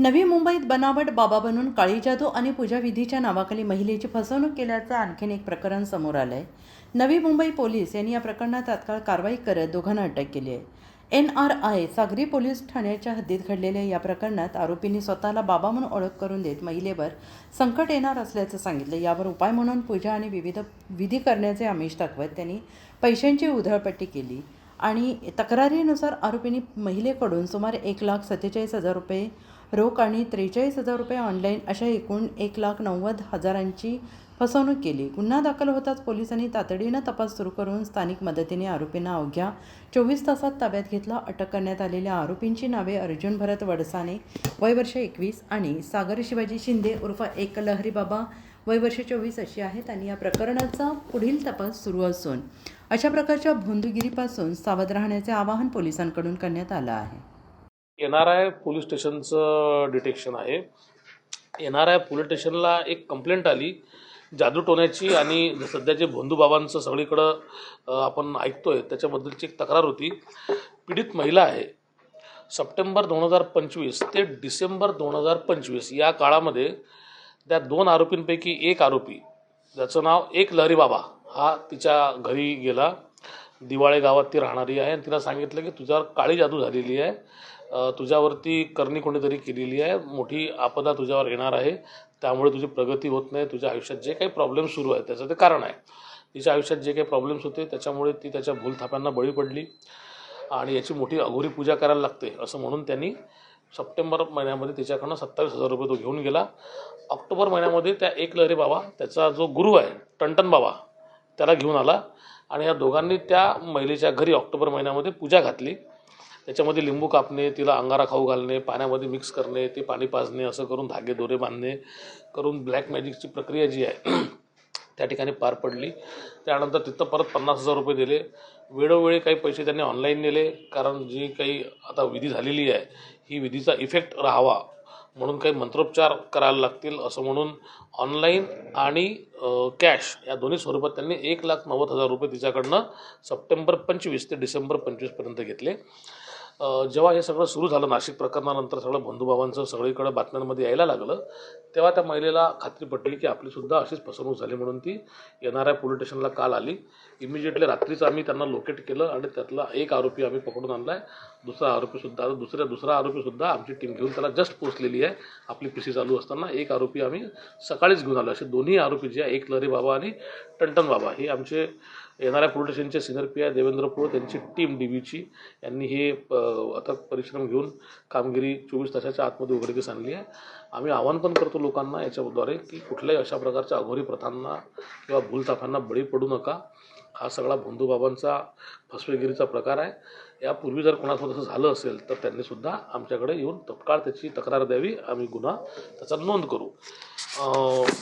नवी मुंबईत बनावट बाबा बनून काळी जादू आणि पूजाविधीच्या नावाखाली महिलेची फसवणूक केल्याचं आणखीन एक प्रकरण समोर आलं आहे. नवी मुंबई पोलीस यांनी या प्रकरणात तात्काळ कारवाई करत दोघांना अटक केली आहे. NRI सागरी पोलीस ठाण्याच्या हद्दीत घडलेल्या या प्रकरणात आरोपींनी स्वतःला बाबा म्हणून ओळख करून देत महिलेवर संकट येणार असल्याचं सांगितलं. यावर उपाय म्हणून पूजा आणि विविध विधी करण्याचे आमिष दाखवत त्यांनी पैशांची उधळपट्टी केली आणि तक्रारीनुसार आरोपींनी महिलेकडून सुमारे 1,47,000 रुपये रोख आणि 43,000 रुपये ऑनलाईन अशा एकूण 1,90,000ची फसवणूक केली. गुन्हा दाखल होताच पोलिसांनी तातडीनं तपास सुरू करून स्थानिक मदतीने आरोपींना अवघ्या 24 तासात ताब्यात घेतला. अटक करण्यात आलेल्या आरोपींची नावे अर्जुन भरत वडसाने वय वर्ष 21 आणि सागर शिवाजी शिंदे उर्फ एक लहरी बाबा वय वर्ष 24 अशी आहेत आणि या प्रकरणाचा पुढील तपास सुरू असून अशा प्रकारच्या भोंदूगिरीपासून सावध राहण्याचे आवाहन पोलिसांकडून करण्यात आलं आहे. NRI पोलीस स्टेशनचं डिटेक्शन आहे. NRI पोलीस स्टेशनला एक कंप्लेंट आली जादूटोण्याची आणि सध्याचे भोंदूबाबांचं सगळीकडं आपण ऐकतोय त्याच्याबद्दलची एक तक्रार होती. पीडित महिला आहे. सप्टेंबर 2025 ते डिसेंबर 2025 या काळामध्ये त्या 2 आरोपींपैकी एक आरोपी ज्याचं नाव एक लहरी बाबा हा तिच्या घरी गेला. दिवाळे गावात ती राहणारी आहे आणि तिला सांगितलं की तुझ्यावर काळी जादू झालेली आहे, तुझ्यावरती करणी कोणीतरी केलेली आहे, मोठी आपदा तुझ्यावर येणार आहे, त्यामुळे तुझी प्रगती होत नाही, तुझ्या आयुष्यात जे काही प्रॉब्लेम्स सुरू आहेत त्याचं ते कारण आहे. तिच्या आयुष्यात जे काही प्रॉब्लेम्स होते त्याच्यामुळे ती त्याच्या भूलथापांना बळी पडली आणि याची मोठी अघोरी पूजा करायला लागते असं म्हणून त्यांनी सप्टेंबर महिन्यामध्ये तिच्याकडनं 27,000 रुपये तो घेऊन गेला. ऑक्टोबर महिन्यामध्ये त्या एक लहरी बाबा त्याचा जो गुरु आहे टंटन बाबा त्याला घेऊन आला आणि या दोघांनी त्या महिलेच्या घरी ऑक्टोबर महिन्यामध्ये पूजा घातली. त्याच्यामध्ये लिंबू कापणे, तिला अंगारा खाऊ घालणे, पाण्यामध्ये मिक्स करणे, ते पाणी पाजणे, असं करून धागे दोरे बांधणे करून ब्लॅक मॅजिकची प्रक्रिया जी आहे त्या ठिकाणी पार पडली. त्यानंतर तिथं परत 50,000 रुपये दिले. वेळोवेळी काही पैसे त्यांनी ऑनलाईन दिले कारण जी काही आता विधी झालेली आहे ही विधीचा इफेक्ट राहावा म्हणून काही मंत्रोपचार करायला लागतील असं म्हणून ऑनलाईन आणि कॅश या दोन्ही स्वरूपात त्यांनी 1,90,000 रुपये तिच्याकडनं सप्टेंबर 25 ते डिसेंबर 25पर्यंत घेतले. जेव्हा हे सगळं सुरू झालं नाशिक प्रकरणानंतर सगळं बंधुभावांचं सगळीकडे बातम्यांमध्ये यायला लागलं तेव्हा त्या महिलेला खात्री पटली की आपलीसुद्धा अशीच फसवणूक झाली म्हणून ती NRI पोलीस स्टेशनला काल आली. इमिजिएटली रात्रीच आम्ही त्यांना लोकेट केलं आणि त्यातला एक आरोपी आम्ही पकडून आणला आहे. दुसरा आरोपीसुद्धा आमची टीम घेऊन त्याला जस्ट पोचलेली आहे. आपली PC चालू असताना एक आरोपी आम्ही सकाळीच घेऊन आलो. असे दोन्ही आरोपी जे आहे एक लहरी बाबा आणि टंटन बाबा हे आमचे NRI पोलीस स्टेशनचे सिनियर PI देवेंद्र पोळ त्यांची टीम DBची यांनी हे आता परिश्रम घेऊन कामगिरी 24 तासाच्या आतमध्ये उघडकीस आणली आहे. आम्ही आवाहन पण करतो लोकांना याच्याद्वारे की कुठल्याही अशा प्रकारच्या अघोरी प्रथांना किंवा भूलथापांना बळी पडू नका. हा सगळा भोंदूबाबांचा फसवेगिरीचा प्रकार आहे. यापूर्वी जर कोणासोबत असं झालं असेल तर त्यांनीसुद्धा आमच्याकडे येऊन तत्काळ त्याची तक्रार द्यावी. आम्ही गुन्हा त्याचा नोंद करू.